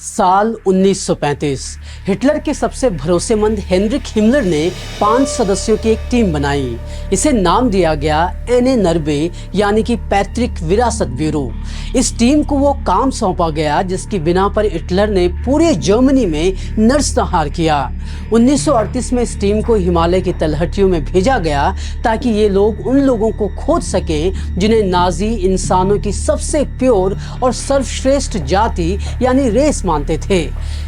साल 1935 हिटलर के सबसे भरोसेमंद हेनरिक हिमलर ने 5 सदस्यों की एक टीम बनाई। इसे नाम दिया गया एने नरबे यानी कि पैतृक विरासत ब्यूरो। इस टीम को वो काम सौंपा गया जिसकी बिना पर हिटलर ने पूरे जर्मनी में नरसंहार किया। 1938 में इस टीम को हिमालय की तलहटियों में भेजा गया ताकि ये लोग उन लोगों को खोज सकें जिन्हें नाजी इंसानों की सबसे प्योर और सर्वश्रेष्ठ जाति यानी रेस मानते थे।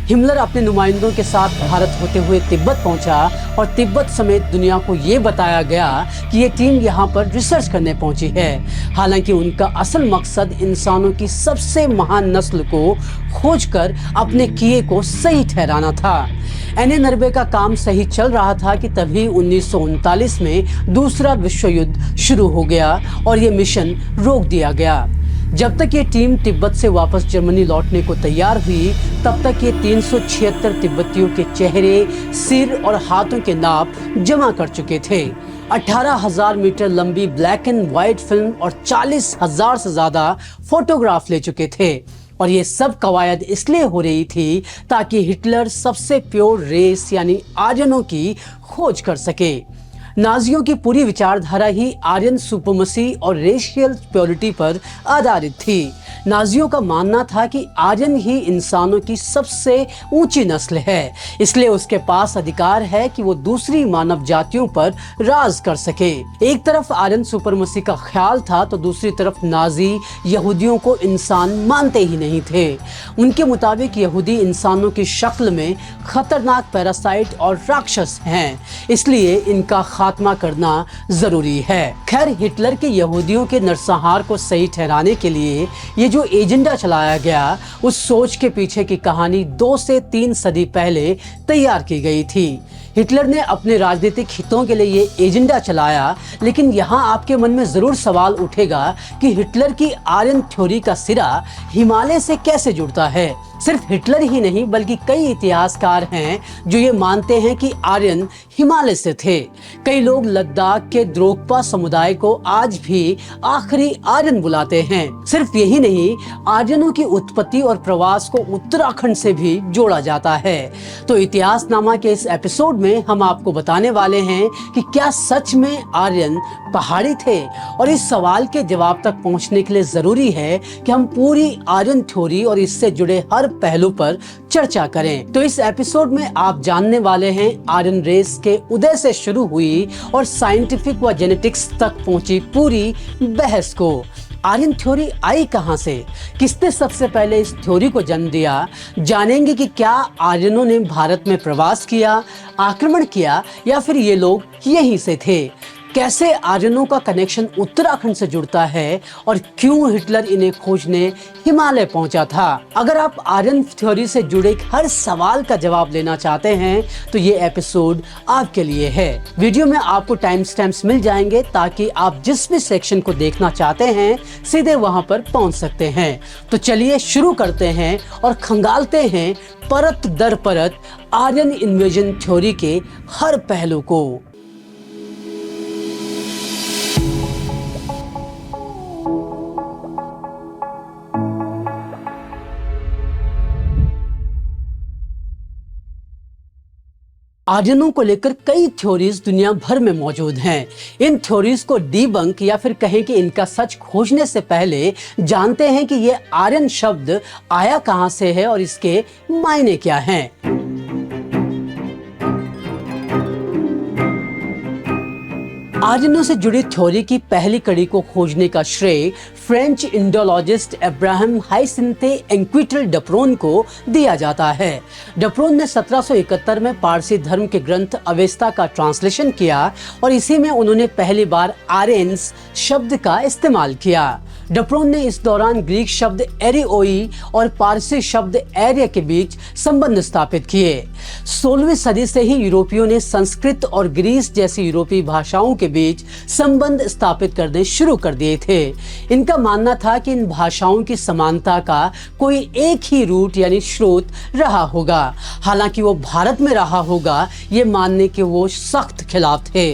हिमलर अपने नुमाइंदों के साथ भारत होते हुए तिब्बत पहुंचा और तिब्बत समेत दुनिया को ये बताया गया कि ये टीम यहाँ पर रिसर्च करने पहुंची है। हालांकि उनका असल मकसद इंसानों की सबसे महान नस्ल को खोजकर अपने किए को सही ठहराना था। एने नरबे का काम सही चल रहा था कि तभी 1939 में दूसरा विश्व युद्ध शुरू हो गया और ये मिशन रोक दिया गया। जब तक ये टीम तिब्बत से वापस जर्मनी लौटने को तैयार हुई तब तक ये 376 तिब्बतियों के चेहरे, सिर और हाथों के नाप जमा कर चुके थे। 18,000 मीटर लंबी ब्लैक एंड व्हाइट फिल्म और 40,000 से ज्यादा फोटोग्राफ ले चुके थे। और ये सब कवायद इसलिए हो रही थी ताकि हिटलर सबसे प्योर रेस यानी आर्यनों की खोज कर सके। नाजियों की पूरी विचारधारा ही आर्यन सुपरमेसी और रेशियल प्योरिटी पर आधारित थी। नाजियों का मानना था कि आर्यन ही इंसानों की सबसे ऊंची नस्ल है, इसलिए उसके पास अधिकार है कि वो दूसरी मानव जातियों पर राज कर सके। एक तरफ आर्यन सुपरमेसी का ख्याल था तो दूसरी तरफ नाजी यहूदियों को इंसान मानते ही नहीं थे। उनके मुताबिक यहूदी इंसानों की शक्ल में खतरनाक पैरासाइट और राक्षस हैं, इसलिए इनका खात्मा करना जरूरी है। खैर, हिटलर के यहूदियों के नरसंहार को सही ठहराने के लिए ये जो एजेंडा चलाया गया उस सोच के पीछे की कहानी 2 से 3 सदी पहले तैयार की गई थी। हिटलर ने अपने राजनीतिक हितों के लिए ये एजेंडा चलाया, लेकिन यहाँ आपके मन में जरूर सवाल उठेगा कि हिटलर की आर्यन थ्योरी का सिरा हिमालय से कैसे जुड़ता है। सिर्फ हिटलर ही नहीं बल्कि कई इतिहासकार हैं जो ये मानते हैं कि आर्यन हिमालय से थे। कई लोग लद्दाख के द्रोकपा समुदाय को आज भी आखिरी आर्यन बुलाते हैं। सिर्फ यही नहीं, आर्यनों की उत्पत्ति और प्रवास को उत्तराखंड से भी जोड़ा जाता है। तो इतिहासनामा के इस एपिसोड में हम आपको बताने वाले हैं कि क्या सच में आर्यन पहाड़ी थे। और इस सवाल के जवाब तक पहुंचने के लिए जरूरी है कि हम पूरी आर्यन थ्योरी और इससे जुड़े हर पहलू पर चर्चा करें। तो इस एपिसोड में आप जानने वाले हैं आर्यन रेस के उदय से शुरू हुई और साइंटिफिक व जेनेटिक्स तक पहुंची पूरी बहस को। आर्यन थ्योरी आई कहां से, किसने सबसे पहले इस थ्योरी को जन्म दिया, जानेंगे कि क्या आर्यनों ने भारत में प्रवास किया, आक्रमण किया या फिर ये लोग यहीं से थे। कैसे आर्यनों का कनेक्शन उत्तराखंड से जुड़ता है और क्यों हिटलर इन्हें खोजने हिमालय पहुंचा था। अगर आप आर्यन थ्योरी से जुड़े हर सवाल का जवाब लेना चाहते हैं तो ये एपिसोड आपके लिए है। वीडियो में आपको टाइम स्टैम्प्स मिल जाएंगे ताकि आप जिस भी सेक्शन को देखना चाहते हैं सीधे वहां पर पहुंच सकते हैं। तो चलिए शुरू करते हैं और खंगालते हैं परत दर परत आर्यन इन्वेजन थ्योरी के हर पहलू को। आर्यनों को लेकर कई थ्योरीज दुनिया भर में मौजूद हैं। इन थ्योरीज को डीबंक या फिर कहें कि इनका सच खोजने से पहले जानते हैं कि ये आर्यन शब्द आया कहां से है और इसके मायने क्या हैं। आर्यनों से जुड़ी थ्योरी की पहली कड़ी को खोजने का श्रेय फ्रेंच इंडोलॉजिस्ट अब्राहम हाइसिंथे एंक्विटल डप्रोन को दिया जाता है। डप्रोन ने 1771 में पारसी धर्म के ग्रंथ अवेस्ता का ट्रांसलेशन किया और इसी में उन्होंने पहली बार आर्यन्स शब्द का इस्तेमाल किया। डप्रोन ने इस दौरान ग्रीक शब्द एरिओई और पारसी शब्द एर्य के बीच संबंध स्थापित किए। 16वीं सदी से ही यूरोपियों ने संस्कृत और ग्रीस जैसी यूरोपीय भाषाओं के बीच संबंध स्थापित करने शुरू कर दिए थे। इनका मानना था कि इन भाषाओं की समानता का कोई एक ही रूट यानी स्रोत रहा होगा। हालांकि वो भारत में रहा होगा ये मानने के वो सख्त खिलाफ थे।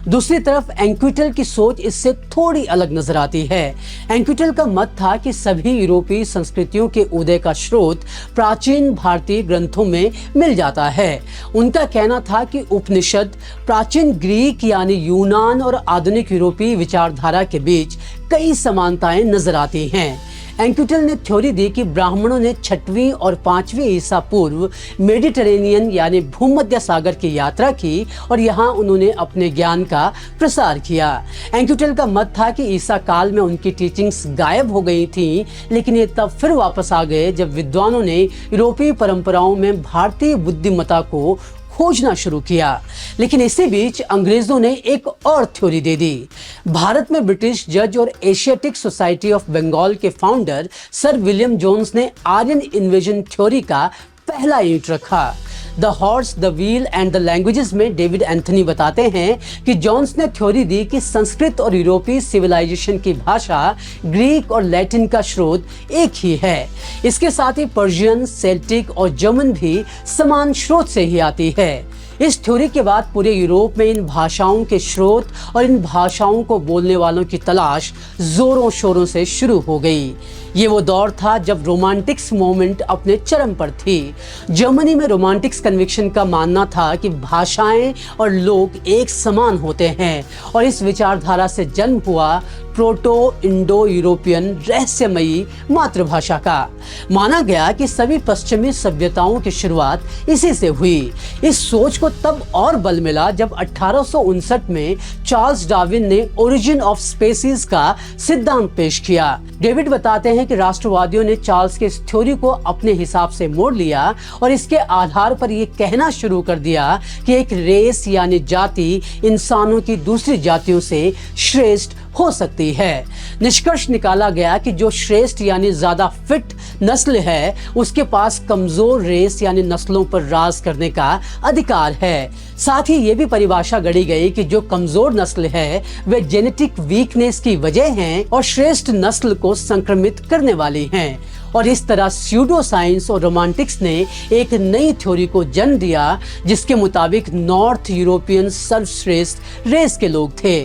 दूसरी तरफ एंक्विटल की सोच इससे थोड़ी अलग नजर आती है। एंक्विटल का मत था कि सभी यूरोपीय संस्कृतियों के उदय का स्रोत प्राचीन भारतीय ग्रंथों में मिल जाता है। उनका कहना था कि उपनिषद प्राचीन ग्रीक यानी यूनान और आधुनिक यूरोपीय विचारधारा के बीच कई समानताएं नजर आती हैं। एंक्विटल ने थ्योरी दी कि ब्राह्मणों ने 6वीं और 5वीं ईसा पूर्व मेडिटेरेनियन यानी भूमध्य सागर की यात्रा की और यहाँ उन्होंने अपने ज्ञान का प्रसार किया। एंक्विटल का मत था कि ईसा काल में उनकी टीचिंग्स गायब हो गई थीं, लेकिन ये तब फिर वापस आ गए जब विद्वानों ने यूरोपीय परंपराओं में भारतीय बुद्धिमत्ता को खोजना शुरू किया। लेकिन इसी बीच अंग्रेजों ने एक और थ्योरी दे दी। भारत में ब्रिटिश जज और एशियाटिक सोसाइटी ऑफ बंगाल के फाउंडर सर विलियम जोन्स ने आर्यन इन्वेजन थ्योरी का पहला ईंट रखा। The horse, the wheel and the languages में डेविड एंथनी बताते हैं कि जॉन्स ने थ्योरी दी कि संस्कृत और यूरोपीय सिविलाइजेशन की भाषा ग्रीक और लैटिन का स्रोत एक ही है। इसके साथ ही पर्शियन, सेल्टिक और जर्मन भी समान स्रोत से ही आती है। इस थ्योरी के बाद पूरे यूरोप में इन भाषाओं के स्रोत और इन भाषाओं को बोलने वालों की तलाश जोरों शोरों से शुरू हो गई। ये वो दौर था जब रोमांटिक्स मूवमेंट अपने चरम पर थी। जर्मनी में रोमांटिक्स कन्विक्शन का मानना था कि भाषाएं और लोग एक समान होते हैं और इस विचारधारा से जन्म हुआ प्रोटो इंडो यूरोपियन रहस्यमयी मातृभाषा का। माना गया कि सभी पश्चिमी सभ्यताओं की शुरुआत इसी से हुई। इस सोच को तब और बल मिला जब 1859 में चार्ल्स डार्विन ने ओरिजिन ऑफ स्पीसीज का सिद्धांत पेश किया। डेविड बताते हैं कि राष्ट्रवादियों ने चार्ल्स के इस थ्योरी को अपने हिसाब से मोड़ लिया और इसके आधार पर यह कहना शुरू कर दिया कि एक रेस यानी जाति इंसानों की दूसरी जातियों से श्रेष्ठ हो सकती है। निष्कर्ष निकाला गया कि जो श्रेष्ठ यानी ज्यादा फिट नस्ल है उसके पास कमजोर रेस यानी नस्लों पर राज करने का अधिकार है। साथ ही ये भी परिभाषा गढ़ी गई कि जो कमजोर नस्ल है वे जेनेटिक वीकनेस की वजह हैं और श्रेष्ठ नस्ल को संक्रमित करने वाली हैं। और इस तरह स्यूडो साइंस और रोमांटिक्स ने एक नई थ्योरी को जन्म दिया जिसके मुताबिक नॉर्थ यूरोपियन सर्वश्रेष्ठ रेस के लोग थे।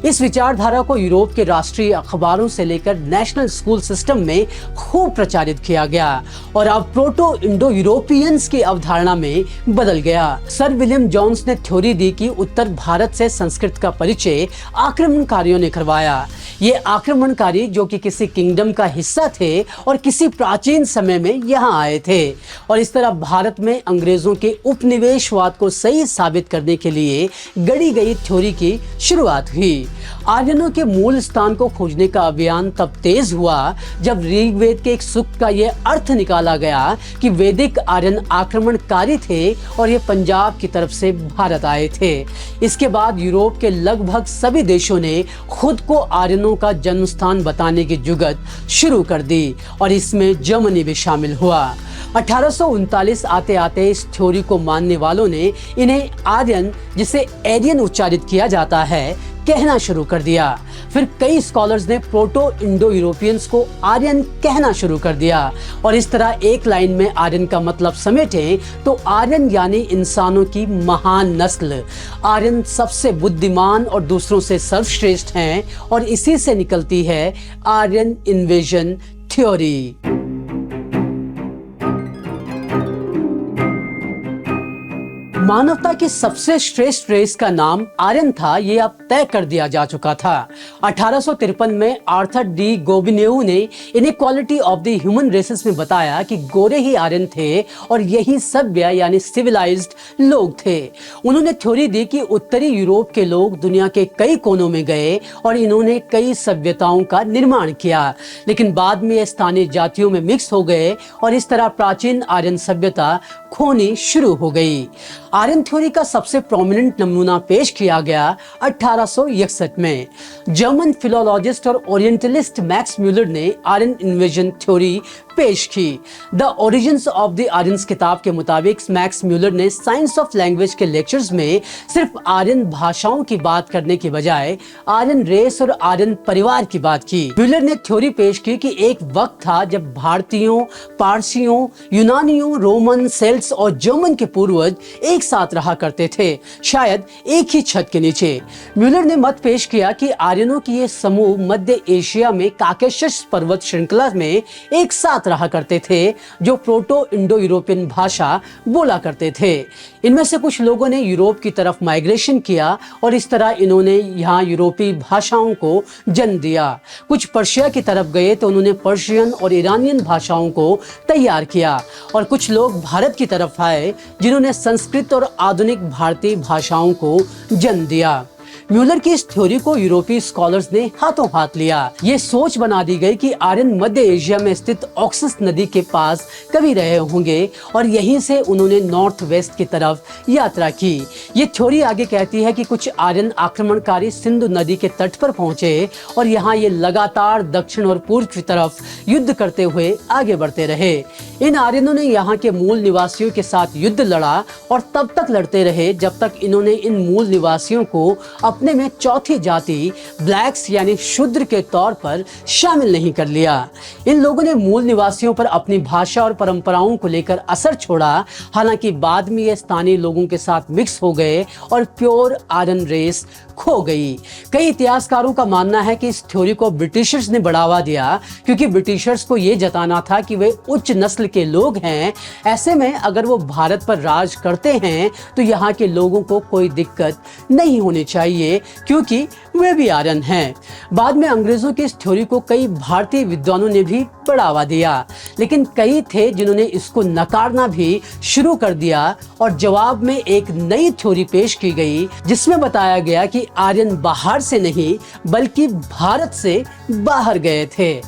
इस विचारधारा को यूरोप के राष्ट्रीय अखबारों से लेकर नेशनल स्कूल सिस्टम में खूब प्रचारित किया गया और अब प्रोटो इंडो यूरोपियंस की अवधारणा में बदल गया। सर विलियम जोन्स ने थ्योरी दी कि उत्तर भारत से संस्कृत का परिचय आक्रमणकारियों ने करवाया। ये आक्रमणकारी जो कि किसी किंगडम का हिस्सा थे और किसी प्राचीन समय में यहाँ आए थे और इस तरह भारत में अंग्रेजों के उपनिवेशवाद को सही साबित करने के लिए गढ़ी गई थ्योरी की शुरुआत हुई। आर्यनों के मूल स्थान को खोजने का अभियान तब तेज हुआ जब ऋग्वेद के एक सूक्त का यह अर्थ निकाला गया कि वैदिक आर्यन आक्रमणकारी थे और ये पंजाब की तरफ से भारत आए थे। इसके बाद यूरोप के लगभग सभी देशों ने खुद को आर्यनों का जन्म स्थान बताने की जुगत शुरू कर दी और इसमें जर्मनी भी शामिल हुआ। 1839 आते आते इस थ्योरी को मानने वालों ने इन्हें आर्यन, जिसे एरियन उच्चारित किया जाता है, कहना शुरू कर दिया। फिर कई स्कॉलर्स ने प्रोटो इंडो यूरोपियंस को आर्यन कहना शुरू कर दिया और इस तरह एक लाइन में आर्यन का मतलब समेटें तो आर्यन यानी इंसानों की महान नस्ल। आर्यन सबसे बुद्धिमान और दूसरों से सर्वश्रेष्ठ हैं और इसी से निकलती है आर्यन इन्वेजन थ्योरी। मानवता की सबसे श्रेष्ठ रेस का नाम आर्यन था, ये अब तय कर दिया जा चुका था। 1853 में आर्थर डी गोबिनेउ ने inequality of the human races में बताया कि गोरे ही आर्यन थे और यही सभ्य यानी सिविलाइज्ड लोग थे। उन्होंने थ्योरी दी कि उत्तरी यूरोप के लोग दुनिया के कई कोनों में गए और इन्होंने कई सभ्यताओं का निर्माण किया, लेकिन बाद में ये स्थानीय जातियों में मिक्स हो गए और इस तरह प्राचीन आर्यन सभ्यता खोनी शुरू हो गई। आर्यन थ्योरी का सबसे प्रोमिनेंट नमूना पेश किया गया 1861 में। जर्मन फिलोलॉजिस्ट और ओरिएंटलिस्ट मैक्स म्यूलर ने आर्यन इन्वेजन थ्योरी पेश की। The origins of the Aryans किताब के मुताबिक मैक्स म्यूलर ने साइंस ऑफ लैंग्वेज के लेक्चर्स में सिर्फ आर्यन भाषाओं की बात करने की बजाय आर्यन रेस और आर्यन परिवार की बात की। म्यूलर ने थ्योरी पेश की कि एक वक्त था जब भारतीयों, पारसियों, यूनानियों, रोमन, सेल्ट्स और जर्मन के पूर्वज एक साथ रहा करते थे, शायद एक ही छत के नीचे। म्यूलर ने मत पेश किया कि आर्यनों की ये समूह मध्य एशिया में काकेशस पर्वत श्रृंखला में एक साथ रहा करते थे, जो प्रोटो इंडो यूरोपियन भाषा बोला करते थे। इनमें से कुछ लोगों ने यूरोप की तरफ माइग्रेशन किया और इस तरह इन्होंने यहाँ यूरोपीय भाषाओं को जन्म दिया। कुछ पर्शिया की तरफ गए तो उन्होंने पर्शियन और ईरानियन भाषाओं को तैयार किया और कुछ लोग भारत की तरफ आए जिन्होंने संस्कृत और आधुनिक भारतीय भाषाओं को जन्म दिया। म्यूलर की इस थ्योरी को यूरोपीय स्कॉलर्स ने हाथों हाथ लिया। ये सोच बना दी गई कि आर्यन मध्य एशिया में स्थित ऑक्सस नदी के पास कभी रहे होंगे और यहीं से उन्होंने नॉर्थ वेस्ट की तरफ यात्रा की। ये थ्योरी आगे कहती है कि कुछ आर्यन आक्रमणकारी सिंधु नदी के तट पर पहुंचे और यहाँ ये लगातार दक्षिण और पूर्व की तरफ युद्ध करते हुए आगे बढ़ते रहे। इन आर्यनों ने यहाँ के मूल निवासियों के साथ युद्ध लड़ा और तब तक लड़ते रहे जब तक इन्होंने इन मूल निवासियों को अपने में चौथी जाति ब्लैक्स यानी शूद्र के तौर पर शामिल नहीं कर लिया। इन लोगों ने मूल निवासियों पर अपनी भाषा और परंपराओं को लेकर असर छोड़ा, हालांकि बाद में ये स्थानीय लोगों के साथ मिक्स हो गए और प्योर आर्यन रेस खो गई। कई इतिहासकारों का मानना है कि इस थ्योरी को ब्रिटिशर्स ने बढ़ावा दिया क्योंकि ब्रिटिशर्स को ये जताना था कि वे उच्च नस्ल के लोग हैं, ऐसे में अगर वो भारत पर राज करते हैं तो यहाँ के लोगों को कोई दिक्कत नहीं होनी चाहिए क्योंकि वे भी आर्यन हैं। बाद में अंग्रेजों की इस थ्योरी को कई भारतीय विद्वानों ने भी बढ़ावा दिया, लेकिन कई थे जिन्होंने इसको नकारना भी शुरू कर दिया और जवाब में एक नई थ्योरी पेश की गई जिसमें बताया गया कि आर्यन बाहर से नहीं बल्कि भारत से बाहर गए थे।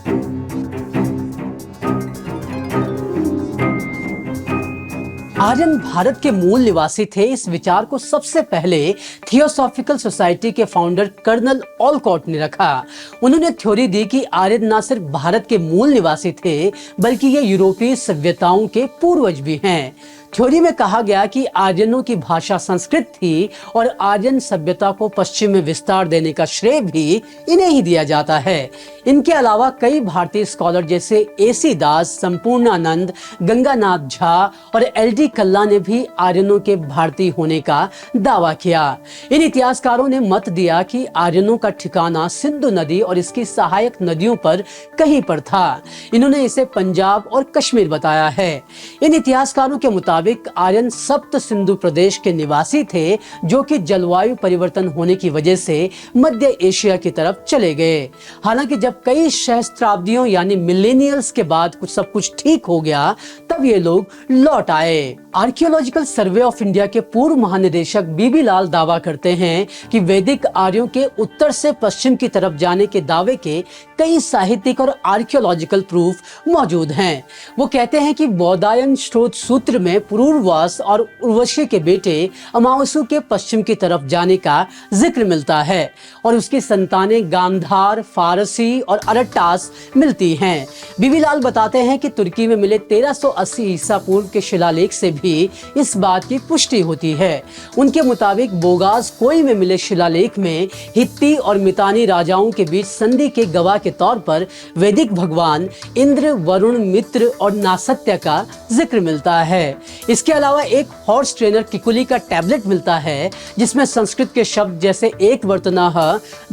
आर्यन भारत के मूल निवासी थे। इस विचार को सबसे पहले थियोसॉफिकल सोसाइटी के फाउंडर कर्नल ऑलकॉट ने रखा। उन्होंने थ्योरी दी कि आर्यन न सिर्फ भारत के मूल निवासी थे बल्कि ये यूरोपीय सभ्यताओं के पूर्वज भी हैं। थ्योरी में कहा गया कि आर्यनों की भाषा संस्कृत थी और आर्यन सभ्यता को पश्चिम में विस्तार देने का श्रेय भी इन्हें ही दिया जाता है। इनके अलावा कई भारतीय स्कॉलर जैसे AC दास, संपूर्णानंद, गंगानाथ झा और LD कल्ला ने भी आर्यनों के भारतीय होने का दावा किया। इन इतिहासकारों ने मत दिया कि आर्यनों का ठिकाना सिंधु नदी और इसकी सहायक नदियों पर कहीं पर था। इन्होंने इसे पंजाब और कश्मीर बताया है। इन इतिहासकारों के मुताबिक आर्यन सप्त सिंधु प्रदेश के निवासी थे जो कि जलवायु परिवर्तन होने की वजह से मध्य एशिया की तरफ चले गए। हालांकि जब कई सहस्त्राब्दियों यानी मिलेनियल्स के बाद सब कुछ ठीक हो गया तब ये लोग लौट आए। आर्कियोलॉजिकल सर्वे ऑफ इंडिया के पूर्व महानिदेशक बीबी लाल दावा करते हैं कि वैदिक आर्यों के उत्तर से पश्चिम की तरफ जाने के दावे के कई साहित्यिक और आर्कियोलॉजिकल प्रूफ मौजूद हैं। वो कहते हैं कि बौधायन स्रोत सूत्र में पुरूरवास और उर्वशी के बेटे अमावसु के पश्चिम की तरफ जाने का जिक्र मिलता है और उसकी संतानें गांधार, फारसी और अरट्टास मिलती हैं। बीबी लाल बताते हैं कि तुर्की में मिले 1380 ईसा पूर्व के शिलालेख से भी इस बात की पुष्टि होती है। उनके मुताबिक बोगास कोई में मिले शिलालेख में हित्ती और मितानी राजाओं के बीच संधि के गवाह के तौर पर वैदिक भगवान इंद्र, वरुण, मित्र और नासत्य का जिक्र मिलता है। इसके अलावा एक हॉर्स ट्रेनर किकुली का टैबलेट मिलता है जिसमें संस्कृत के शब्द जैसे एक वर्तनाह,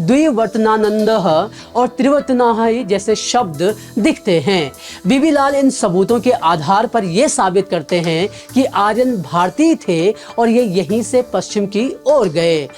द्विवर्तनानंदः और त्रिवर्तनाह जैसे शब्द दिखते हैं। बीबी लाल इन सबूतों के आधार पर यह साबित करते हैं कि आर्यन भारतीय थे और ये यहीं से पश्चिम की ओर गए।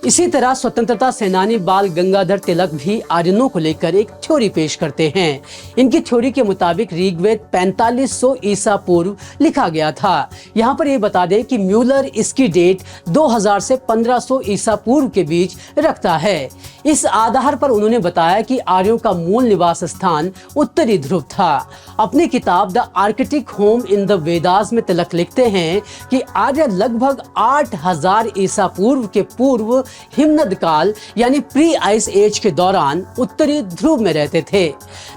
इसी तरह स्वतंत्रता सेनानी बाल गंगाधर तिलक भी आर्यनों को लेकर एक थ्योरी पेश करते हैं। इनकी थ्योरी के मुताबिक ऋग्वेद 4500 ईसा पूर्व लिखा गया था। यहाँ पर ये बता दें कि म्यूलर इसकी डेट 2000 से 1500 ईसा पूर्व के बीच रखता है। इस आधार पर उन्होंने बताया कि आर्यों का मूल निवास स्थान उत्तरी ध्रुव था। अपनी किताब the Arctic home in the Vedas में तिलक लिखते हैं कि आर्य लगभग 8000 ईसा पूर्व के पूर्व हिमनद काल यानी प्री आइस एज के दौरान उत्तरी ध्रुव में रहते थे।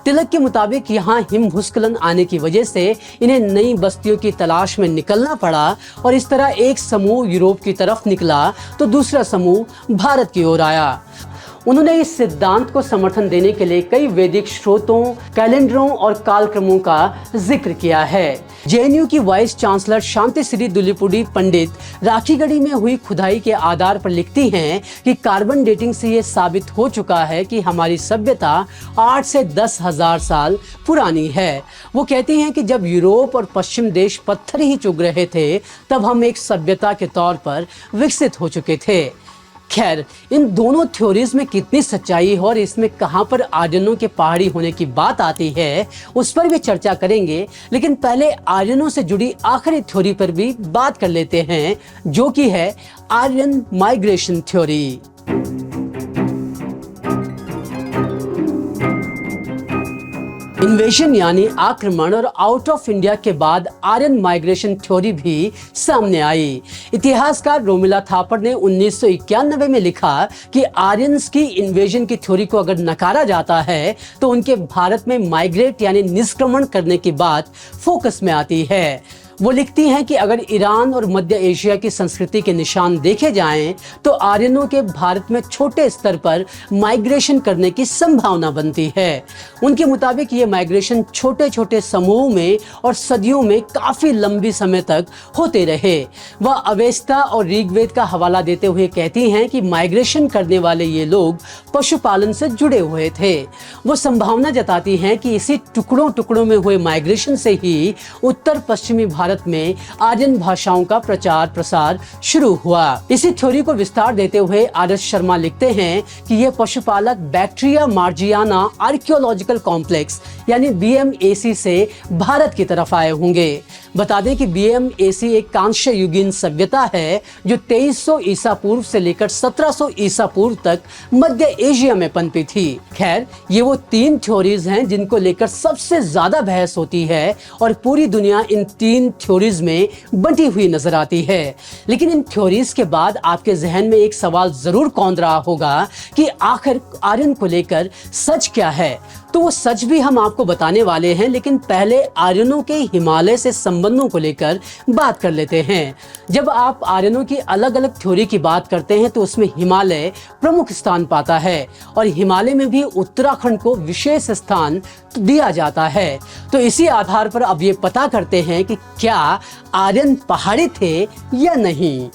तिलक के मुताबिक यहाँ हिम भूस्खलन आने की वजह से इन्हें नई बस्तियों की तलाश में निकलना पड़ा और इस तरह एक समूह यूरोप की तरफ निकला तो दूसरा समूह भारत की ओर आया। उन्होंने इस सिद्धांत को समर्थन देने के लिए कई वैदिक स्रोतों, कैलेंडरों और कालक्रमों का जिक्र किया है। जेएनयू की वाइस चांसलर शांति श्री दुलीपुड़ी पंडित राखीगढ़ी में हुई खुदाई के आधार पर लिखती हैं कि कार्बन डेटिंग से ये साबित हो चुका है कि हमारी सभ्यता 8 से 10 हजार साल पुरानी है। वो कहती हैं कि जब यूरोप और पश्चिम देश पत्थर ही चुग रहे थे तब हम एक सभ्यता के तौर पर विकसित हो चुके थे। खैर, इन दोनों थ्योरीज में कितनी सच्चाई है और इसमें कहां पर आर्यनों के पहाड़ी होने की बात आती है उस पर भी चर्चा करेंगे, लेकिन पहले आर्यनों से जुड़ी आखिरी थ्योरी पर भी बात कर लेते हैं, जो कि है आर्यन माइग्रेशन थ्योरी। इन्वेशन यानी आक्रमण और आउट ऑफ इंडिया के बाद आर्यन माइग्रेशन थ्योरी भी सामने आई। इतिहासकार रोमिला थापर ने 1991 में लिखा कि आर्यंस की इन्वेजन की थ्योरी को अगर नकारा जाता है तो उनके भारत में माइग्रेट यानी निष्क्रमण करने की बात फोकस में आती है। वो लिखती हैं कि अगर ईरान और मध्य एशिया की संस्कृति के निशान देखे जाएं तो आर्यनों के भारत में छोटे स्तर पर माइग्रेशन करने की संभावना बनती है। उनके मुताबिक ये माइग्रेशन छोटे छोटे समूहों में और सदियों में काफी लंबी समय तक होते रहे। वह अवेस्ता और ऋग्वेद का हवाला देते हुए कहती हैं कि माइग्रेशन करने वाले ये लोग पशुपालन से जुड़े हुए थे। वो संभावना जताती हैं कि इसी टुकड़ों टुकड़ों में हुए माइग्रेशन से ही उत्तर पश्चिमी भारत में आर्यन भाषाओं का प्रचार प्रसार शुरू हुआ। इसी थ्योरी को विस्तार देते हुए आरएस शर्मा लिखते हैं कि ये पशुपालक बैक्टीरिया मार्जियाना आर्कियोलॉजिकल कॉम्प्लेक्स यानी BMAC से भारत की तरफ आए होंगे। बता दें कि BMAC एक कांस्य युगीन सभ्यता है जो 2300 ईसा पूर्व से लेकर 1700 ईसा पूर्व तक मध्य एशिया में पनपी थी। खैर, ये वो 3 थ्योरीज हैं जिनको लेकर सबसे ज्यादा बहस होती है और पूरी दुनिया इन 3 थ्योरीज में बंटी हुई नजर आती है। लेकिन इन थ्योरीज के बाद आपके जहन में एक सवाल जरूर कौंध रहा होगा कि आखिर आर्यन को लेकर सच क्या है। तो वो सच भी हम आपको बताने वाले हैं, लेकिन पहले आर्यनों के हिमालय से संबंधों को लेकर बात कर लेते हैं। जब आप आर्यनों की अलग अलग थ्योरी की बात करते हैं तो उसमें हिमालय प्रमुख स्थान पाता है और हिमालय में भी उत्तराखंड को विशेष स्थान दिया जाता है। तो इसी आधार पर अब ये पता करते हैं कि क्या आर्यन पहाड़ी थे या नहीं।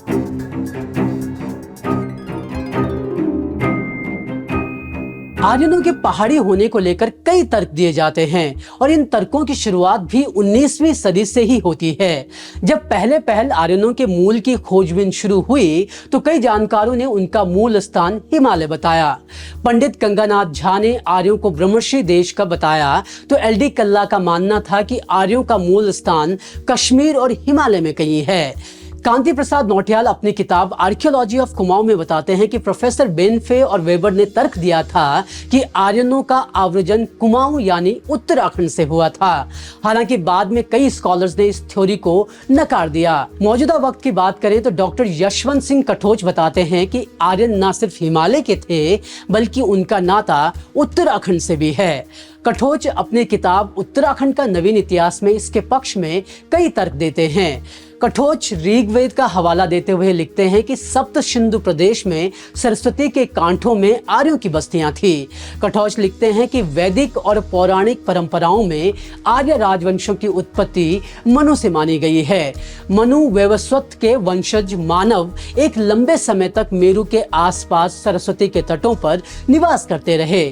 आर्यनों के पहाड़ी होने को लेकर कई तर्क दिए जाते हैं और इन तर्कों की शुरुआत भी 19वीं सदी से ही होती है। जब पहल आर्यनों के मूल की खोजबीन शुरू हुई तो कई जानकारों ने उनका मूल स्थान हिमालय बताया। पंडित गंगानाथ झा ने आर्यों को ब्रह्मर्षि देश का बताया तो LD कल्ला का मानना था कि आर्यों का मूल स्थान कश्मीर और हिमालय में कहीं है। कांति प्रसाद नौटियाल अपनी किताब आर्कियोलॉजी ऑफ कुमाऊं में बताते हैं कि प्रोफेसर बेनफे और वेबर ने तर्क दिया था कि आर्यनों का आव्रजन कुमाऊं यानी उत्तराखंड से हुआ था। हालांकि बाद में कई स्कॉलर्स ने इस थ्योरी को नकार दिया। मौजूदा वक्त की बात करें तो डॉक्टर यशवंत सिंह कठोच बताते हैं कि आर्यन न सिर्फ हिमालय के थे बल्कि उनका नाता उत्तराखंड से भी है। कठोच अपनी किताब उत्तराखंड का नवीन इतिहास में इसके पक्ष में कई तर्क देते हैं। कठोच ऋग्वेद का हवाला देते हुए लिखते हैं कि सप्त सिंधु प्रदेश में सरस्वती के कांठों में आर्यों की बस्तियां थी। कठोच लिखते हैं कि वैदिक और पौराणिक परंपराओं में आर्य राजवंशों की उत्पत्ति मनु से मानी गई है। मनु वैवस्वत के वंशज मानव एक लंबे समय तक मेरु के आसपास सरस्वती के तटों पर निवास करते रहे।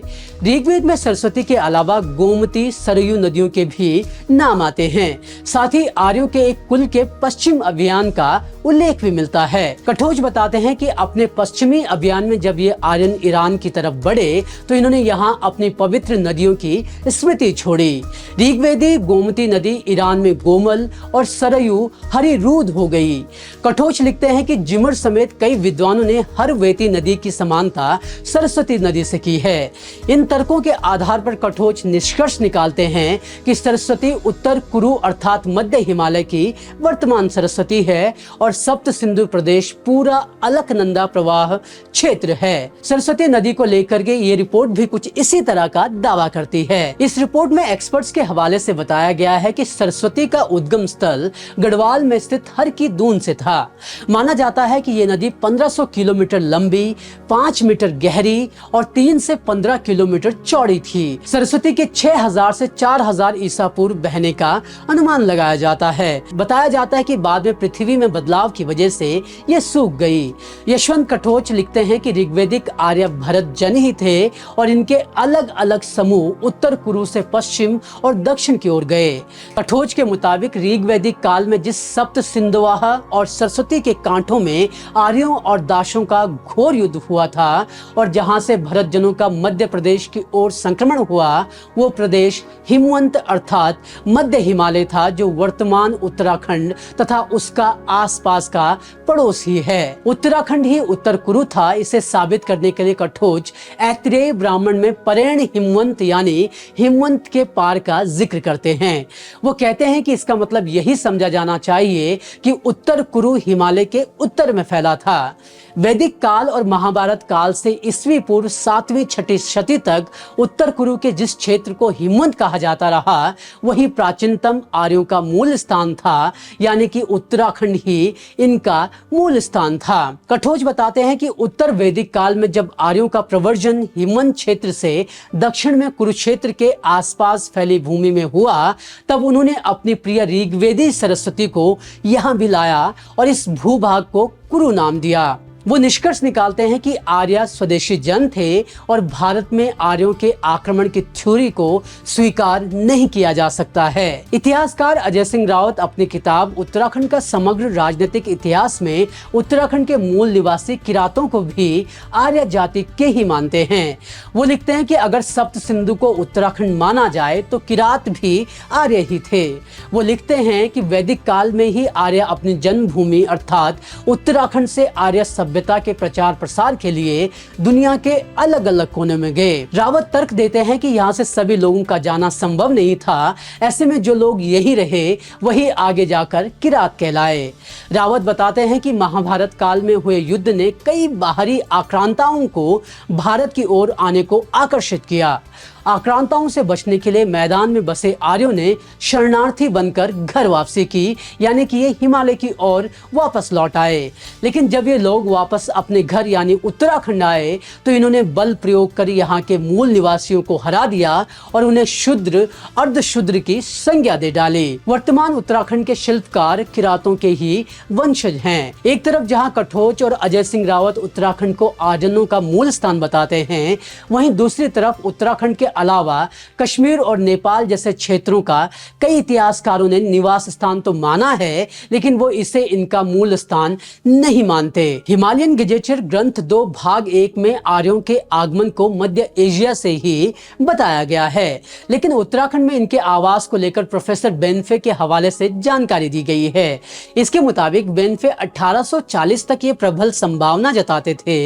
ऋग्वेद में सरस्वती के अलावा गोमती, सरयू नदियों के भी नाम आते हैं। साथ ही आर्यों के एक कुल के पश्चिम अभियान का उल्लेख भी मिलता है। कठोच बताते हैं कि अपने पश्चिमी अभियान में जब ये आर्यन ईरान की तरफ बढ़े तो इन्होंने यहाँ अपनी पवित्र नदियों की स्मृति छोड़ी। ऋग्वेदी गोमती नदी ईरान में गोमल और सरयू हरिरूद हो गई। कठोच लिखते हैं कि जिमर समेत कई विद्वानों ने हरवेती नदी की समानता सरस्वती नदी से की है। इन तर्कों के आधार पर कठोच निष्कर्ष निकालते हैं कि सरस्वती उत्तर कुरु अर्थात मध्य हिमालय की वर्तमान सरस्वती है और और सप्त सिंधु प्रदेश पूरा अलकनंदा प्रवाह क्षेत्र है। सरस्वती नदी को लेकर के ये रिपोर्ट भी कुछ इसी तरह का दावा करती है। इस रिपोर्ट में एक्सपर्ट्स के हवाले से बताया गया है कि सरस्वती का उद्गम स्थल गढ़वाल में स्थित हर की दून से था। माना जाता है कि ये नदी 1500 किलोमीटर लंबी, 5 मीटर गहरी और 3 से 15 किलोमीटर चौड़ी थी। सरस्वती के 6000 से 4000 ईसा पूर्व बहने का अनुमान लगाया जाता है। बताया जाता है कि बाद में पृथ्वी में बदलाव की वजह से ये सूख गई। यशवंत कठोच लिखते हैं कि ऋग्वेदिक आर्य भरत जन ही थे और इनके अलग अलग समूह उत्तर कुरु से पश्चिम और दक्षिण की ओर गए। कठोच के मुताबिक ऋग्वेदिक काल में जिस सप्त सिंधुवाह और सरस्वती के कांठों में आर्यों और दासों का घोर युद्ध हुआ था और जहां से भरत जनों का मध्य प्रदेश की ओर संक्रमण हुआ, वो प्रदेश हिमवंत अर्थात मध्य हिमालय था, जो वर्तमान उत्तराखंड तथा उसका आसपास का पड़ोसी है। उत्तराखंड ही उत्तर कुरु था। इसे साबित करने के लिए कठोच ऐत्रेय ब्राह्मण में परेण हिमवंत यानी हिमवंत के पार का जिक्र करते हैं। वो कहते हैं कि इसका मतलब यही समझा जाना चाहिए कि उत्तर कुरु हिमालय के उत्तर में फैला था। वैदिक काल और महाभारत काल से ईस्वी पूर्व 7वीं 6वीं शती तक उत्तर कुरु के जिस क्षेत्र को हिमवंत कहा जाता रहा, वही प्राचीनतम आर्यों का मूल स्थान था, यानी कि उत्तराखंड ही इनका मूल स्थान था। कठोच बताते हैं कि उत्तर वैदिक काल में जब आर्यों का प्रवर्जन हिमवंत क्षेत्र से दक्षिण में कुरुक्षेत्र के आसपास फैली भूमि में हुआ, तब उन्होंने अपनी प्रिय ऋग्वेदी सरस्वती को यहाँ भी लाया और इस भूभाग को कुरु नाम दिया। वो निष्कर्ष निकालते हैं कि आर्य स्वदेशी जन थे और भारत में आर्यों के आक्रमण की थ्योरी को स्वीकार नहीं किया जा सकता है। इतिहासकार अजय सिंह रावत अपनी किताब उत्तराखंड का समग्र राजनीतिक इतिहास में उत्तराखंड के मूल निवासी किरातों को भी आर्य जाति के ही मानते हैं। वो लिखते हैं कि अगर सप्त सिंधु को उत्तराखंड माना जाए तो किरात भी आर्य ही थे। वो लिखते हैं कि वैदिक काल में ही आर्य अपनी जन्मभूमि अर्थात उत्तराखंड से आर्य सभ्यता के प्रचार प्रसार के लिए दुनिया के अलग अलग कोने में गए। रावत तर्क देते हैं कि यहाँ से सभी लोगों का जाना संभव नहीं था। ऐसे में जो लोग यही रहे वही आगे जाकर किरात कहलाए। रावत बताते हैं कि महाभारत काल में हुए युद्ध ने कई बाहरी आक्रांताओं को भारत की ओर आने को आकर्षित किया। आक्रांताओं से बचने के लिए मैदान में बसे आर्यों ने शरणार्थी बनकर घर वापसी की, यानी कि ये हिमालय की ओर वापस लौट आए। लेकिन जब ये लोग वापस अपने घर यानी उत्तराखंड आए तो इन्होंने बल प्रयोग कर यहाँ के मूल निवासियों को हरा दिया और उन्हें शूद्र अर्धशूद्र की संज्ञा दे डाली। वर्तमान उत्तराखंड के शिल्पकार किरातों के ही वंशज हैं। एक तरफ जहाँ कठोच और अजय सिंह रावत उत्तराखंड को आर्यनों का मूल स्थान बताते हैं, वहीं दूसरी तरफ उत्तराखंड के अलावा कश्मीर और नेपाल जैसे क्षेत्रों का कई इतिहासकारों ने निवास स्थान तो माना है, लेकिन वो इसे इनका मूल स्थान नहीं मानते। हिमालयन गेजेटियर ग्रंथ 2 भाग 1 में आर्यों के आगमन को मध्य एशिया से ही बताया गया है, लेकिन उत्तराखंड में इनके आवास को लेकर प्रोफेसर बेनफे के हवाले से जानकारी दी गई है। इसके मुताबिक बेनफे 1840 तक ये प्रबल संभावना जताते थे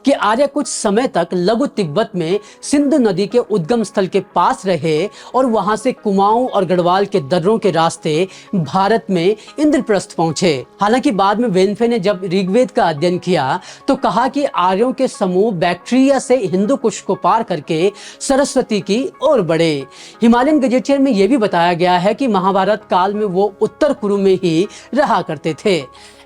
कि आर्य कुछ समय तक लघु तिब्बत में सिंधु नदी के उद्गम स्थल के पास रहे और वहां से कुमाऊं और गढ़वाल के दर्रों के रास्ते भारत में इंद्रप्रस्थ पहुंचे। हालांकि बाद में बेनफे ने जब ऋग्वेद का अध्ययन किया तो कहा कि आर्यों के समूह बैक्ट्रिया से हिंदू कुश को पार करके सरस्वती की ओर बढ़े। हिमालयन गेजेटियर में यह भी बताया गया है कि महाभारत काल में वो उत्तर कुरु में ही रहा करते थे।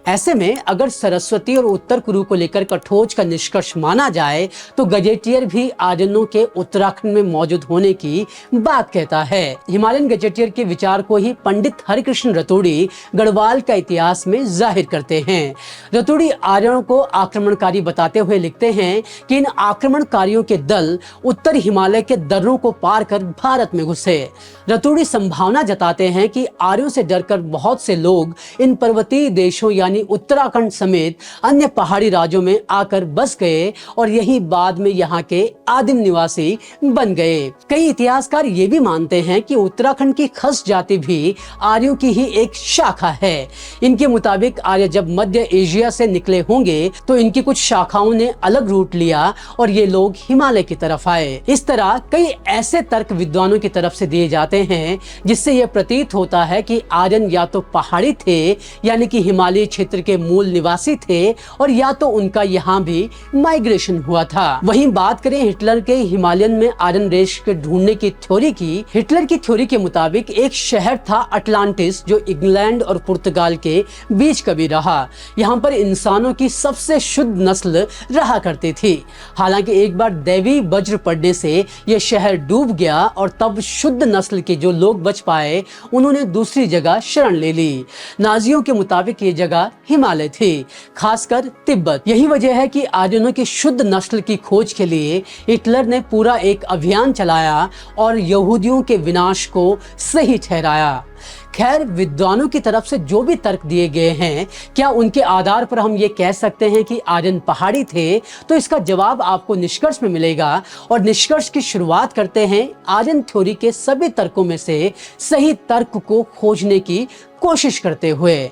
ऐसे में अगर सरस्वती और उत्तर कुरु को लेकर कठोच का निष्कर्ष माना जाए तो गजेटियर भी आर्यनों के उत्तराखंड में मौजूद होने की बात कहता है। हिमालयन गजेटियर के विचार को ही पंडित हरिकृष्ण रतूड़ी गढ़वाल का इतिहास में जाहिर करते हैं। रतूड़ी आर्यों को आक्रमणकारी बताते हुए लिखते हैं कि इन आक्रमणकारियों के दल उत्तर हिमालय के दर्रों को पार कर भारत में घुसे। रतूड़ी संभावना जताते हैं कि आर्यों से डरकर बहुत से लोग इन पर्वतीय देशों यानी उत्तराखंड समेत अन्य पहाड़ी राज्यों में आकर बस गए और यही बाद में यहाँ के आदिम निवासी बन गए। कई इतिहासकार ये भी मानते हैं कि उत्तराखंड की खस जाति भी आर्यों की ही एक शाखा है। इनके मुताबिक आर्य जब मध्य एशिया से निकले होंगे तो इनकी कुछ शाखाओं ने अलग रूट लिया और ये लोग हिमालय की तरफ आए। इस तरह कई ऐसे तर्क विद्वानों की तरफ से दिए जाते हैं जिससे यह प्रतीत होता है कि आर्यन या तो पहाड़ी थे यानी कि हिमालय क्षेत्र के मूल निवासी थे और या तो उनका यहाँ भी माइग्रेशन हुआ था। वहीं बात करें हिटलर के हिमालयन में आयरन रेस के ढूंढने की थ्योरी की, हिटलर की थ्योरी के मुताबिक एक शहर था अटलांटिस जो इंग्लैंड और पुर्तगाल के बीच कभी रहा। यहाँ पर इंसानों की सबसे शुद्ध नस्ल रहा करती थी। हालांकि एक बार दैवी वज्र पड़ने से यह शहर डूब गया और तब शुद्ध नस्ल के जो लोग बच पाए उन्होंने दूसरी जगह शरण ले ली। नाजियों के मुताबिक ये जगह हिमालय थी, खासकर तिब्बत। यही वजह है कि आर्यनों की शुद्ध नस्ल की खोज के लिए हिटलर ने पूरा एक अभियान चलाया और यहूदियों के विनाश को सही ठहराया। खैर, विद्वानों की तरफ से जो भी तर्क दिए गए हैं, क्या उनके आधार पर हम ये कह सकते हैं कि आर्यन पहाड़ी थे? तो इसका जवाब आपको निष्कर्ष में मिलेगा और निष्कर्ष की शुरुआत करते हैं आर्यन थ्योरी के सभी तर्कों में से सही तर्क को खोजने की कोशिश करते हुए।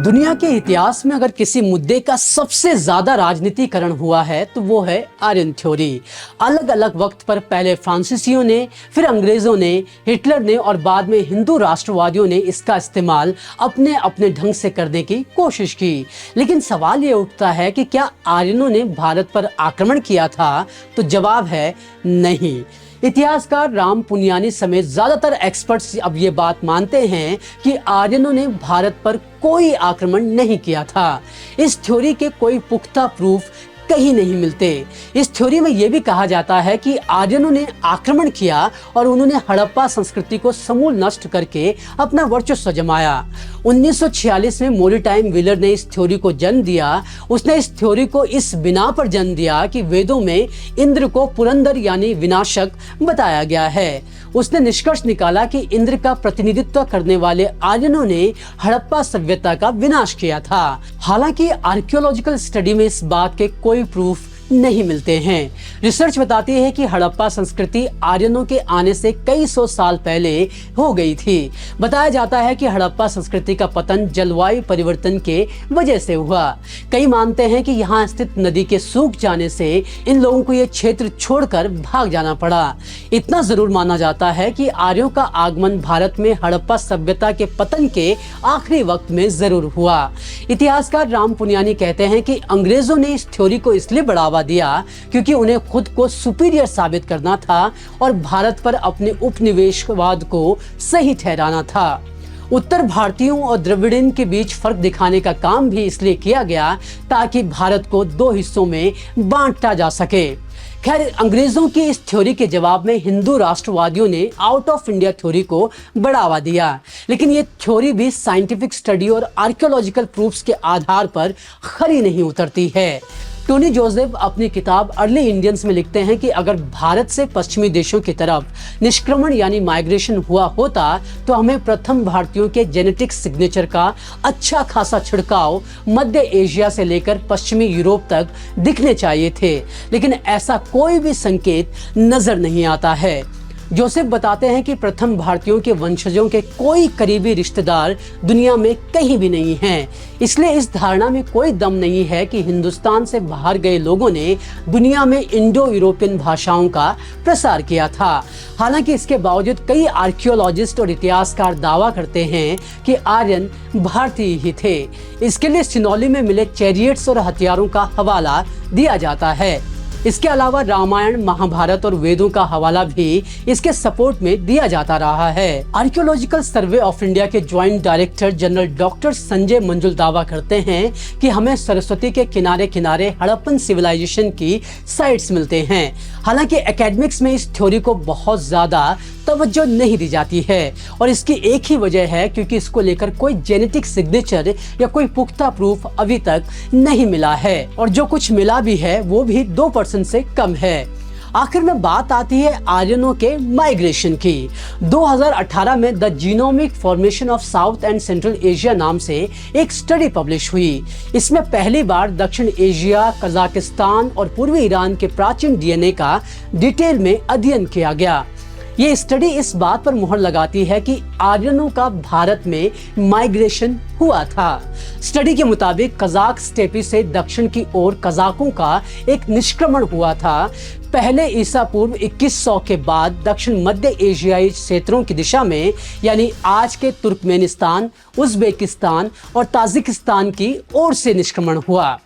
दुनिया के इतिहास में अगर किसी मुद्दे का सबसे ज्यादा राजनीतिकरण हुआ है तो वो है आर्यन थ्योरी। अलग अलग वक्त पर पहले फ्रांसीसियों ने, फिर अंग्रेजों ने, हिटलर ने और बाद में हिंदू राष्ट्रवादियों ने इसका इस्तेमाल अपने अपने ढंग से करने की कोशिश की। लेकिन सवाल ये उठता है कि क्या आर्यनों ने भारत पर आक्रमण किया था? तो जवाब है नहीं। इतिहासकार राम पुनियानी समेत ज्यादातर एक्सपर्ट्स अब ये बात मानते हैं कि आर्यनों ने भारत पर कोई आक्रमण नहीं किया था। इस थ्योरी के कोई पुख्ता प्रूफ कहीं नहीं मिलते। इस थ्योरी में यह भी कहा जाता है कि आर्यनों ने आक्रमण किया और उन्होंने हड़प्पा संस्कृति को समूल नष्ट करके अपना वर्चस्व जमाया। 1946 में मोरिटाइम व्हीलर ने इस थ्योरी को जन्म दिया। उसने इस थ्योरी को इस बिना पर जन्म दिया कि वेदों में इंद्र को पुरंदर यानी विनाशक बताया गया है। उसने निष्कर्ष निकाला कि इंद्र का प्रतिनिधित्व करने वाले आर्यनों ने हड़प्पा सभ्यता का विनाश किया था। हालांकि आर्कियोलॉजिकल स्टडी में इस बात के कोई प्रूफ नहीं मिलते हैं। रिसर्च बताती है कि हड़प्पा संस्कृति आर्यनों के आने से कई सौ साल पहले हो गई थी। बताया जाता है कि हड़प्पा संस्कृति का पतन जलवायु परिवर्तन के वजह से हुआ। कई मानते हैं कि यहाँ स्थित नदी के सूख जाने से इन लोगों को ये क्षेत्र छोड़कर भाग जाना पड़ा। इतना जरूर माना जाता है कि आर्यों का आगमन भारत में हड़प्पा सभ्यता के पतन के आखिरी वक्त में जरूर हुआ। इतिहासकार राम पुनियानी कहते हैं कि अंग्रेजों ने इस थ्योरी को इसलिए बढ़ावा दिया क्योंकि उन्हें खुद को सुपीरियर साबित करना था और भारत पर अपने उपनिवेशवाद को सही ठहराना था। उत्तर भारतीयों और द्रविड़ियन के बीच फर्क दिखाने का काम भी इसलिए किया गया ताकि भारत को दो हिस्सों में बांटा जा सके। खैर, अंग्रेजों की इस थ्योरी के जवाब में हिंदू राष्ट्रवादियों ने आउट ऑफ इंडिया थ्योरी को बढ़ावा दिया। लेकिन ये थ्योरी भी साइंटिफिक स्टडी और आर्कियोलॉजिकल प्रूफ्स के आधार पर खरी नहीं उतरती है। टोनी जोसेफ अपनी किताब अर्ली इंडियंस में लिखते हैं कि अगर भारत से पश्चिमी देशों की तरफ निष्क्रमण यानी माइग्रेशन हुआ होता तो हमें प्रथम भारतीयों के जेनेटिक सिग्नेचर का अच्छा खासा छिड़काव मध्य एशिया से लेकर पश्चिमी यूरोप तक दिखने चाहिए थे। लेकिन ऐसा कोई भी संकेत नजर नहीं आता है। जोसेफ बताते हैं कि प्रथम भारतीयों के वंशजों के कोई करीबी रिश्तेदार दुनिया में कहीं भी नहीं हैं। इसलिए इस धारणा में कोई दम नहीं है कि हिंदुस्तान से बाहर गए लोगों ने दुनिया में इंडो यूरोपियन भाषाओं का प्रसार किया था। हालांकि इसके बावजूद कई आर्कियोलॉजिस्ट और इतिहासकार दावा करते हैं कि आर्यन भारतीय ही थे। इसके लिए सिनौली में मिले चैरियट्स और हथियारों का हवाला दिया जाता है। इसके अलावा रामायण, महाभारत और वेदों का हवाला भी इसके सपोर्ट में दिया जाता रहा है। आर्कियोलॉजिकल सर्वे ऑफ इंडिया के joint director general doctor Sanjay मंजुल दावा करते हैं कि हमें सरस्वती के किनारे किनारे हड़प्पन सिविलाइजेशन की साइट्स मिलते हैं। हालांकि एकेडमिक्स में इस थ्योरी को बहुत ज्यादा तवज्जो नहीं दी जाती है और इसकी एक ही वजह है क्योंकि इसको लेकर कोई जेनेटिक सिग्नेचर या कोई पुख्ता प्रूफ अभी तक नहीं मिला है और जो कुछ मिला भी है वो भी 2% से कम है। आखिर में बात आती है आर्यनों के माइग्रेशन की। 2018 में the genomic formation of south and central Asia नाम से एक स्टडी पब्लिश हुई। इसमें पहली बार दक्षिण एशिया, कजाकिस्तान और पूर्वी ईरान के प्राचीन डीएनए का डिटेल में अध्ययन किया गया। ये स्टडी इस बात पर मुहर लगाती है कि आर्यनों का भारत में माइग्रेशन हुआ था। स्टडी के मुताबिक कजाक स्टेपी से दक्षिण की ओर कजाकों का एक निष्क्रमण हुआ था। पहले ईसा पूर्व 2100 के बाद दक्षिण मध्य एशियाई क्षेत्रों की दिशा में, यानी आज के तुर्कमेनिस्तान, उज्बेकिस्तान और ताजिकिस्तान की ओर से निष्क्रमण हुआ।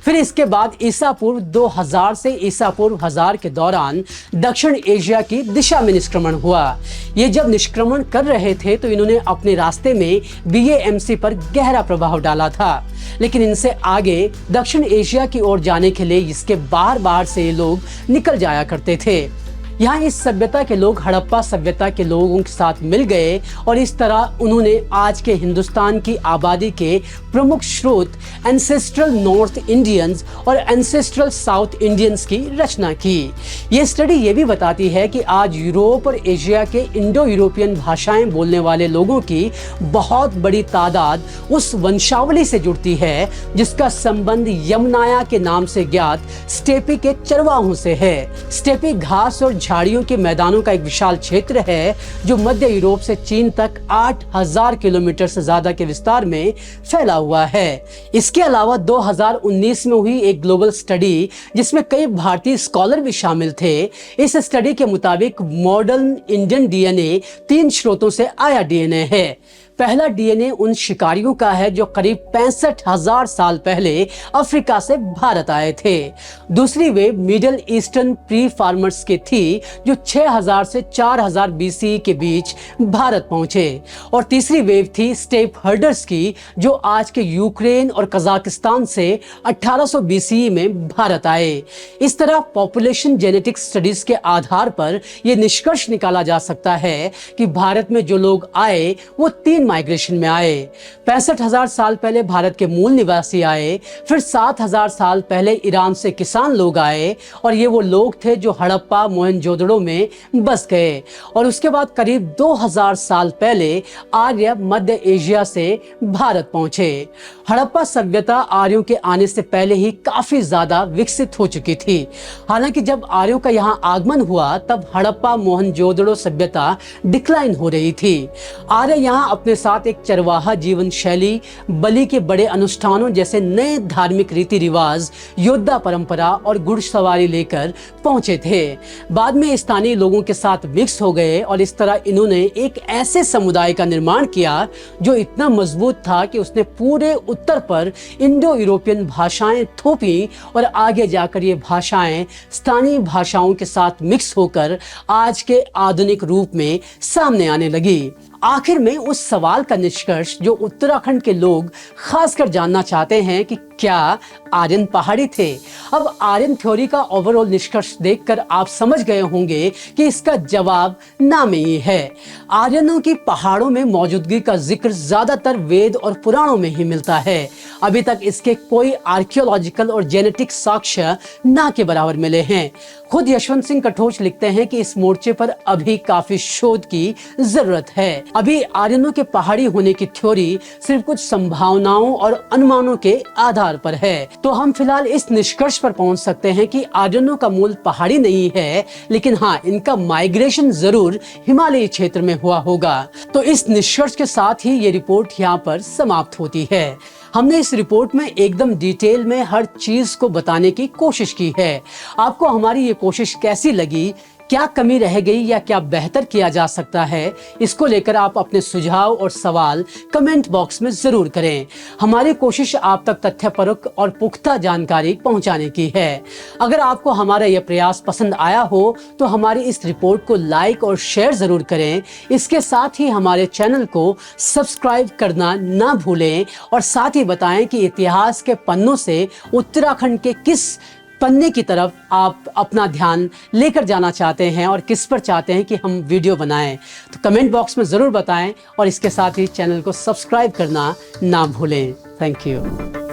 फिर इसके बाद ईसा पूर्व 2000 से ईसा पूर्व 1000 के दौरान दक्षिण एशिया की दिशा में निष्क्रमण हुआ। ये जब निष्क्रमण कर रहे थे तो इन्होंने अपने रास्ते में BAMC पर गहरा प्रभाव डाला था, लेकिन इनसे आगे दक्षिण एशिया की ओर जाने के लिए इसके बाहर से ये लोग निकल जाया करते थे। यहाँ इस सभ्यता के लोग हड़प्पा सभ्यता के लोगों के साथ मिल गए और इस तरह उन्होंने आज के हिंदुस्तान की आबादी के प्रमुख स्रोत एंसेस्ट्रल नॉर्थ इंडियंस और एंसेस्ट्रल साउथ इंडियंस की रचना की। ये स्टडी ये भी बताती है कि आज यूरोप और एशिया के इंडो यूरोपियन भाषाएं बोलने वाले लोगों की बहुत बड़ी तादाद उस वंशावली से जुड़ती है जिसका संबंध यमुनाया के नाम से ज्ञात स्टेपी के चरवाहों से है। स्टेपी घास और झाड़ियों के मैदानों का एक विशाल क्षेत्र है जो मध्य यूरोप से चीन तक 8000 किलोमीटर से ज्यादा के विस्तार में फैला हुआ है। इसके अलावा 2019 में हुई एक ग्लोबल स्टडी जिसमें कई भारतीय स्कॉलर भी शामिल थे। इस स्टडी के मुताबिक मॉडर्न इंडियन DNA 3 स्रोतों से आया DNA है। पहला DNA उन शिकारियों का है जो करीब 65,000 साल पहले अफ्रीका से भारत आए थे। दूसरी wave middle eastern pre farmers की थी जो 6000 से 4000 BCE के बीच भारत पहुंचे, और तीसरी वेव थी स्टेप हर्डर्स की जो आज के यूक्रेन और कजाकिस्तान से 1800 BCE में भारत आए। इस तरह पॉपुलेशन जेनेटिक्स स्टडीज के आधार पर यह निष्कर्ष निकाला जा सकता है कि भारत में जो लोग आए वो 3 माइग्रेशन में आए। 65,000 साल पहले भारत के मूल निवासी आए, फिर 7,000 साल पहले ईरान से किसान लोग आए और ये वो लोग थे जो हड़प्पा मोहनजोदड़ो में बस गए, और उसके बाद करीब 2000 साल पहले आर्य मध्य एशिया से भारत पहुंचे। हड़प्पा सभ्यता आर्यों के आने से पहले ही काफी ज्यादा विकसित हो चुकी थी। हालांकि जब आर्यों का यहाँ आगमन हुआ तब हड़प्पा मोहनजोदड़ो सभ्यता डिक्लाइन हो रही थी। आर्य यहाँ अपने साथ एक चरवाहा जीवन शैली, बलि के बड़े अनुष्ठानों जैसे नए धार्मिक रीति रिवाज, योद्धा परंपरा और घुड़सवारी लेकर पहुंचे थे। बाद में स्थानीय लोगों के साथ मिक्स हो गए और इस तरह इन्होंने एक ऐसे समुदाय का निर्माण किया जो इतना मजबूत था कि उसने पूरे उत्तर पर इंडो यूरोपियन भाषाएं थोपी और आगे जाकर ये भाषाएं स्थानीय भाषाओं के साथ मिक्स होकर आज के आधुनिक रूप में सामने आने लगी। आखिर में उस सवाल का निष्कर्ष जो उत्तराखंड के लोग खासकर जानना चाहते हैं कि क्या आर्यन पहाड़ी थे। अब आर्यन थ्योरी का ओवरऑल निष्कर्ष देखकर आप समझ गए होंगे कि इसका जवाब ना में ही है। आर्यनों की पहाड़ों में मौजूदगी का जिक्र ज्यादातर वेद और पुराणों में ही मिलता है। अभी तक इसके कोई आर्कियोलॉजिकल और जेनेटिक साक्ष्य ना के बराबर मिले हैं। खुद यशवंत सिंह कठोच लिखते हैं कि इस मोर्चे पर अभी काफी शोध की जरूरत है। अभी आर्यनों के पहाड़ी होने की थ्योरी सिर्फ कुछ संभावनाओं और अनुमानों के आधार पर है। तो हम फिलहाल इस निष्कर्ष पर पहुंच सकते हैं कि आर्यनों का मूल पहाड़ी नहीं है, लेकिन हाँ, इनका माइग्रेशन जरूर हिमालयी क्षेत्र में हुआ होगा। तो इस निष्कर्ष के साथ ही ये रिपोर्ट यहाँ पर समाप्त होती है। हमने इस रिपोर्ट में एकदम डिटेल में हर चीज को बताने की कोशिश की है। आपको हमारी ये कोशिश कैसी लगी, क्या कमी रह गई या क्या बेहतर किया जा सकता है, इसको लेकर आप अपने सुझाव और सवाल कमेंट बॉक्स में जरूर करें। हमारी कोशिश आप तक तथ्यपरक और पुख्ता जानकारी पहुंचाने की है। अगर आपको हमारा यह प्रयास पसंद आया हो तो हमारी इस रिपोर्ट को लाइक और शेयर जरूर करें। इसके साथ ही हमारे चैनल को सब्सक्राइब करना ना भूलें और साथ ही बताएं कि इतिहास के पन्नों से उत्तराखंड के किस पन्ने की तरफ आप अपना ध्यान लेकर जाना चाहते हैं और किस पर चाहते हैं कि हम वीडियो बनाएं। तो कमेंट बॉक्स में ज़रूर बताएं और इसके साथ ही चैनल को सब्सक्राइब करना ना भूलें। Thank you.